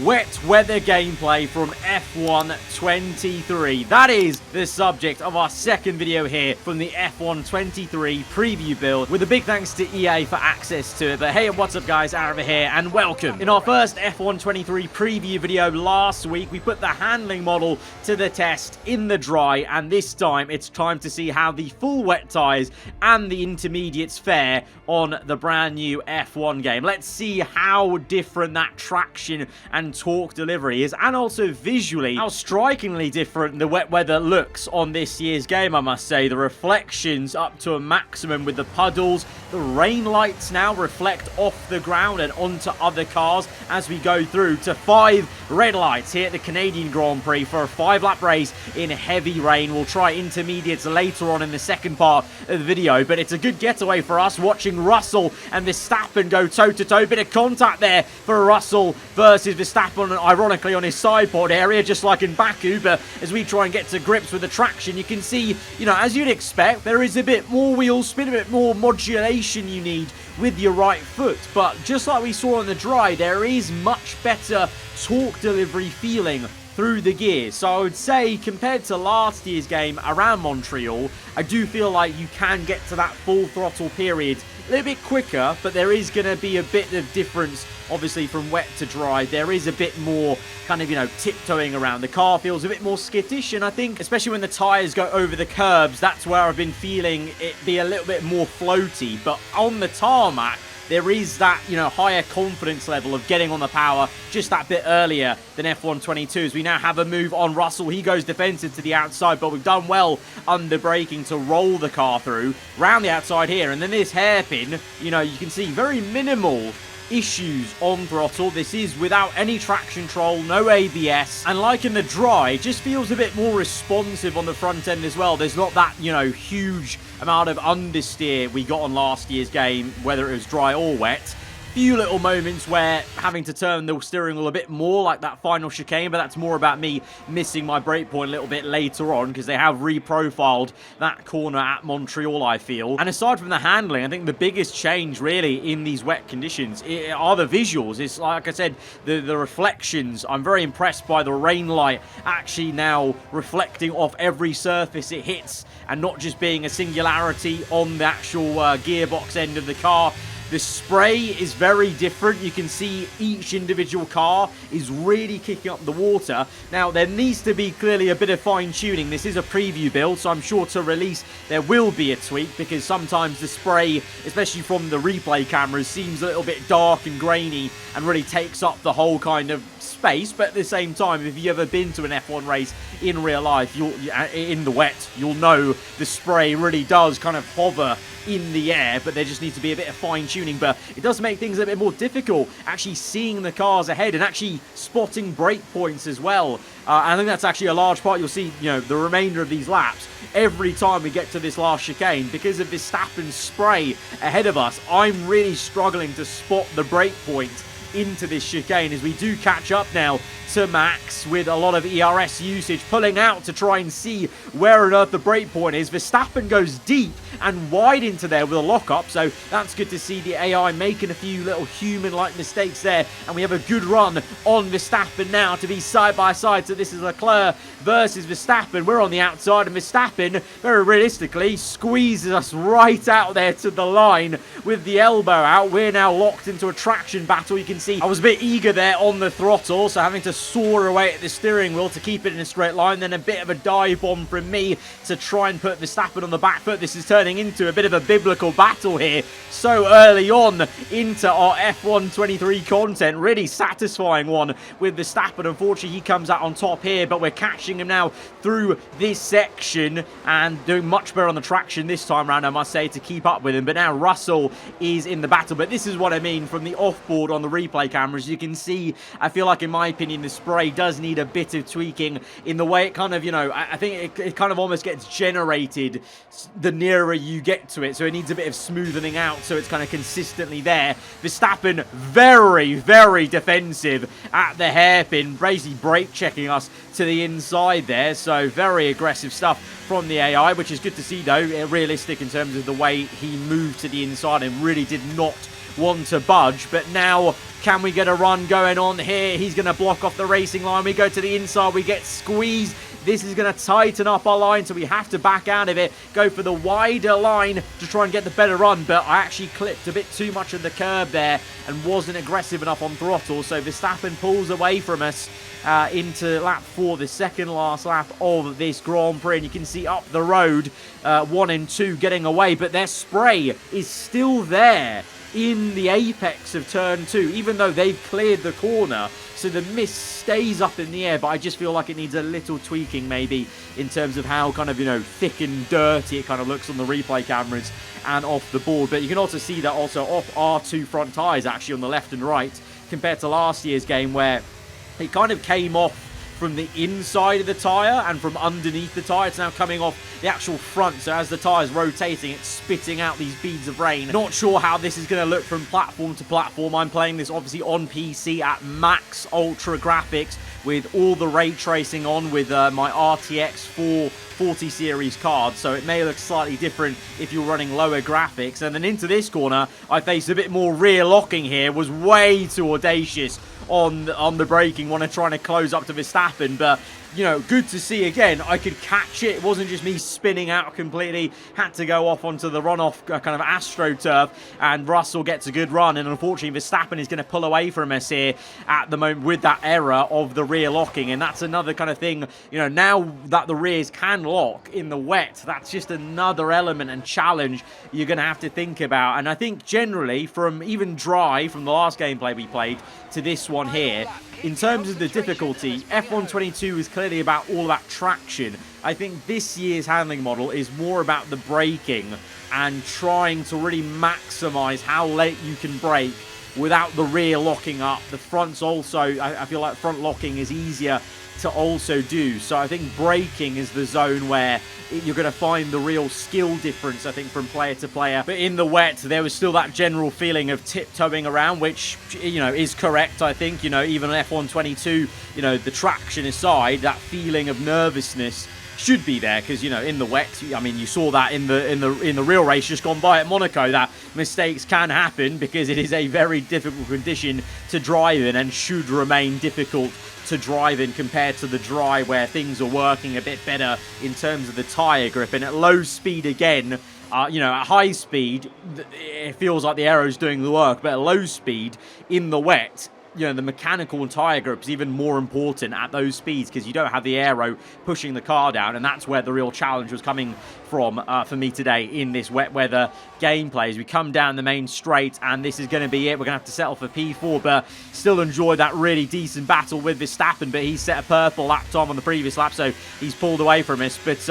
wet weather gameplay from F1 23. That is the subject of our second video here from the F1 23 preview build, with a big thanks to EA for access to it. But hey, what's up guys, aarava here and welcome. In our first F1 23 preview video last week, we put the handling model to the test in the dry, and this time it's time to see how the full wet tyres and the intermediates fare on the brand new F1 game. Let's see how different that traction and torque delivery is, and also visually how strikingly different the wet weather looks on this year's game. I must say, the reflections up to a maximum with the puddles. The rain lights now reflect off the ground and onto other cars as we go through to 5 red lights here at the Canadian Grand Prix for a 5-lap race in heavy rain. We'll try intermediates later on in the second part of the video, but it's a good getaway for us watching Russell and Verstappen go toe-to-toe. Bit of contact there for Russell versus Verstappen, ironically on his side pod area, just like in Baku. But as we try and get to grips with the traction, you can see, you know, as you'd expect, there is a bit more wheel spin, a bit more modulation you need with your right foot. But just like we saw on the dry, there is much better torque delivery feeling through the gears. So I would say, compared to last year's game around Montreal, I do feel like you can get to that full throttle period a little bit quicker, but there is going to be a bit of difference, obviously, from wet to dry. There is a bit more kind of, you know, tiptoeing around. The car feels a bit more skittish, and I think, especially when the tyres go over the curbs, that's where I've been feeling it be a little bit more floaty. But on the tarmac, there is that, you know, higher confidence level of getting on the power just that bit earlier than F1 22. As we now have a move on Russell. He goes defensive to the outside, but we've done well under braking to roll the car through round the outside here. And then this hairpin, you know, you can see very minimal issues on throttle. This is without any traction control, no ABS, and like in the dry, it just feels a bit more responsive on the front end as well. There's not that, you know, huge amount of understeer we got on last year's game, whether it was dry or wet. Few little moments where having to turn the steering wheel a bit more, like that final chicane, but that's more about me missing my brake point a little bit later on, because they have reprofiled that corner at Montreal, I feel. And aside from the handling, I think the biggest change really in these wet conditions are the visuals. It's like I said, the reflections. I'm very impressed by the rain light actually now reflecting off every surface it hits, and not just being a singularity on the actual gearbox end of the car. The spray is very different. You can see each individual car is really kicking up the water. Now, there needs to be clearly a bit of fine-tuning. This is a preview build, so I'm sure to release there will be a tweak, because sometimes the spray, especially from the replay cameras, seems a little bit dark and grainy and really takes up the whole kind of space. But at the same time, if you've ever been to an F1 race in real life, in the wet, you'll know the spray really does kind of hover in the air, but there just needs to be a bit of fine-tuning. But it does make things a bit more difficult actually seeing the cars ahead and actually spotting brake points as well. And I think that's actually a large part. You'll see, you know, the remainder of these laps, every time we get to this last chicane, because of Verstappen's spray ahead of us, I'm really struggling to spot the brake point into this chicane, as we do catch up now to Max with a lot of ERS usage, pulling out to try and see where on earth the brake point is. Verstappen goes deep and wide into there with a lockup, so that's good to see the AI making a few little human-like mistakes there, and we have a good run on Verstappen now to be side by side. So this is Leclerc versus Verstappen. We're on the outside, and Verstappen, very realistically, squeezes us right out there to the line with the elbow out. We're now locked into a traction battle. You can see I was a bit eager there on the throttle, so having to soar away at the steering wheel to keep it in a straight line, then a bit of a dive bomb from me to try and put Verstappen on the back foot. This is turning into a bit of a biblical battle here so early on into our F1 23 content. Really satisfying one with Verstappen. Unfortunately, he comes out on top here, but we're catching him now through this section and doing much better on the traction this time around, I must say, to keep up with him. But now Russell is in the battle. But this is what I mean from the offboard on the replay cameras. You can see, I feel like, in my opinion, the spray does need a bit of tweaking in the way it kind of, you know, I think it kind of almost gets generated the nearer you get to it. So it needs a bit of smoothing out so it's kind of consistently there. Verstappen very, very defensive at the hairpin, basically brake checking us to the inside there. So very aggressive stuff from the AI, which is good to see though. Realistic in terms of the way he moved to the inside and really did not want to budge. But now, can we get a run going on here? He's going to block off the racing line. We go to the inside. We get squeezed. This is going to tighten up our line, so we have to back out of it, go for the wider line to try and get the better run, but I actually clipped a bit too much of the curb there and wasn't aggressive enough on throttle, so Verstappen pulls away from us into lap 4, the second last lap of this Grand Prix, and you can see up the road 1 and 2 getting away, but their spray is still there in the apex of turn 2, even though they've cleared the corner. So the mist stays up in the air, but I just feel like it needs a little tweaking maybe in terms of how kind of, you know, thick and dirty it kind of looks on the replay cameras and off the board. But you can also see that also off our 2 front tyres actually on the left and right compared to last year's game where it kind of came off from the inside of the tyre and from underneath the tyre. It's now coming off the actual front, so as the tyre's rotating, it's spitting out these beads of rain. Not sure how this is going to look from platform to platform. I'm playing this obviously on PC at max ultra graphics with all the ray tracing on with my RTX 440 series card, so it may look slightly different if you're running lower graphics. And then into this corner, I faced a bit more rear locking here, was way too audacious on the braking, trying to close up to Verstappen, but you know, good to see again, I could catch it. It wasn't just me spinning out completely, had to go off onto the runoff kind of AstroTurf, and Russell gets a good run, and unfortunately Verstappen is going to pull away from us here at the moment with that error of the rear locking, and that's another kind of thing, you know, now that the rears can lock in the wet, that's just another element and challenge you're going to have to think about. And I think generally, from even dry, from the last gameplay we played to this one here, in terms of the difficulty, F1 22 is clearly about all about traction. I think this year's handling model is more about the braking and trying to really maximize how late you can brake without the rear locking up. The front's also, I feel like front locking is easier to also do. So I think braking is the zone where you're going to find the real skill difference, I think, from player to player. But in the wet, there was still that general feeling of tiptoeing around, which, you know, is correct, I think. You know, even on F1 22, you know, the traction aside, that feeling of nervousness should be there, because, you know, in the wet, I mean, you saw that in the real race just gone by at Monaco, that mistakes can happen because it is a very difficult condition to drive in and should remain difficult to drive in compared to the dry, where things are working a bit better in terms of the tyre grip. And at low speed again, you know, at high speed, it feels like the aero's doing the work, but at low speed in the wet, you know, the mechanical and tyre grip is even more important at those speeds because you don't have the aero pushing the car down, and that's where the real challenge was coming from for me today in this wet weather gameplay. As we come down the main straight, and this is going to be it. We're going to have to settle for P4, but still enjoyed that really decent battle with Verstappen, but he set a purple lap time on the previous lap, so he's pulled away from us. But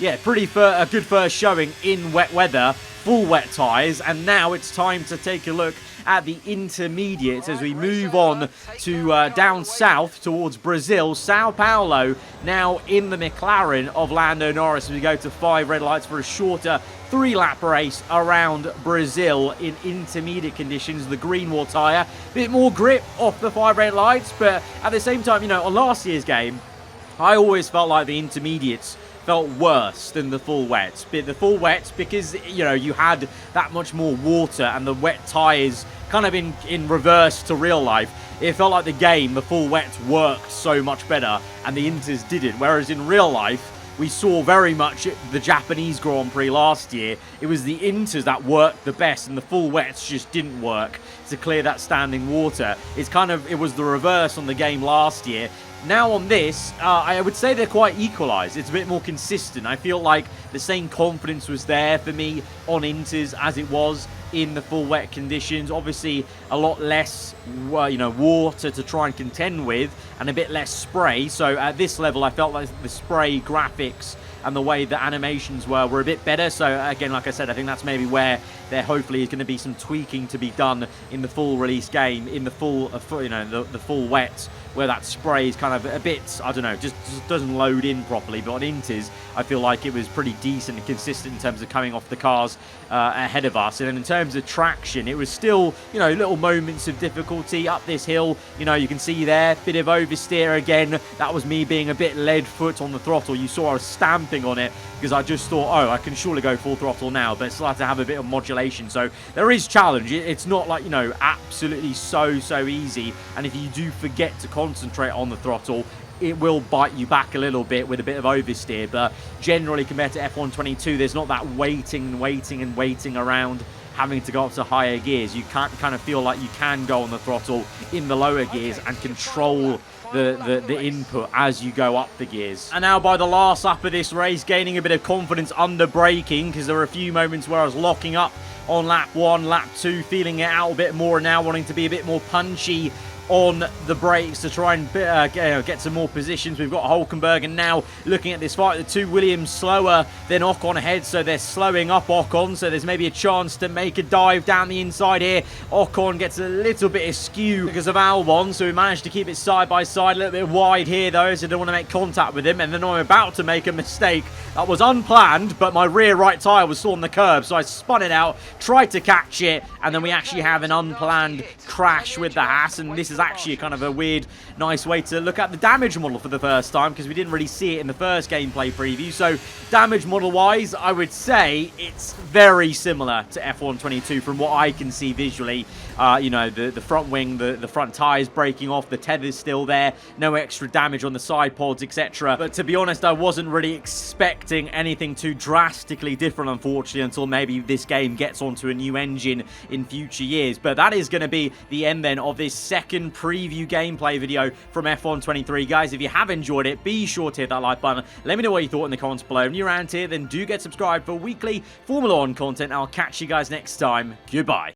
yeah, a good first showing in wet weather, full wet tyres, and now it's time to take a look at the intermediates as we move on to down south towards Brazil. Sao Paulo now in the McLaren of Lando Norris as we go to 5 red lights for a shorter 3-lap race around Brazil in intermediate conditions. The green wall tyre, a bit more grip off the 5 red lights, but at the same time, you know, on last year's game, I always felt like the intermediates felt worse than the full wets. But the full wets, because, you know, you had that much more water and the wet tyres kind of in reverse to real life, it felt like the game, the full wets worked so much better and the inters didn't. Whereas in real life, we saw very much the Japanese Grand Prix last year, it was the inters that worked the best and the full wets just didn't work to clear that standing water. It was the reverse on the game last year. Now on this, I would say they're quite equalised. It's a bit more consistent. I feel like the same confidence was there for me on inters as it was in the full wet conditions. Obviously, a lot less, you know, water to try and contend with, and a bit less spray. So at this level, I felt like the spray graphics and the way the animations were a bit better. So again, like I said, I think that's maybe where there hopefully is going to be some tweaking to be done in the full release game, in the full, you know, the full wet where that spray is kind of a bit, I don't know, just doesn't load in properly. But on Inters, I feel like it was pretty decent and consistent in terms of coming off the cars ahead of us. And then in terms of traction, it was still, you know, little moments of difficulty up this hill. You know, you can see there, bit of oversteer again. That was me being a bit lead foot on the throttle. You saw I was stamping on it because I just thought, oh, I can surely go full throttle now, but still have to have a bit of modulation. So there is challenge. It's not like, you know, absolutely so easy. And if you do forget to concentrate on the throttle, it will bite you back a little bit with a bit of oversteer. But generally, compared to F1 22, there's not that waiting around having to go up to higher gears. You can't kind of feel like you can go on the throttle in the lower gears and control the input as you go up the gears. And now by the last lap of this race, gaining a bit of confidence under braking, because there were a few moments where I was locking up on lap 1, lap 2, feeling it out a bit more, and now wanting to be a bit more punchy on the brakes to try and get some more positions. We've got Hulkenberg, and now looking at this fight, the two Williams slower than Ocon ahead, so they're slowing up Ocon, so there's maybe a chance to make a dive down the inside here. Ocon gets a little bit askew because of Albon, so we managed to keep it side by side, a little bit wide here though, so I don't want to make contact with him. And then I'm about to make a mistake that was unplanned, but my rear right tyre was still on the curb, so I spun it out, tried to catch it, and then we actually have an unplanned crash with the Haas. And this is actually kind of a weird, nice way to look at the damage model for the first time, because we didn't really see it in the first gameplay preview. So damage model wise, I would say it's very similar to F1 22 from what I can see visually. You know, the front wing, the front tires breaking off, the tether's still there, no extra damage on the side pods, etc. But to be honest, I wasn't really expecting anything too drastically different, unfortunately, until maybe this game gets onto a new engine in future years. But that is going to be the end then of this second preview gameplay video from F1 23. Guys, if you have enjoyed it, be sure to hit that like button. Let me know what you thought in the comments below. And if you're around here, then do get subscribed for weekly Formula 1 content. I'll catch you guys next time. Goodbye.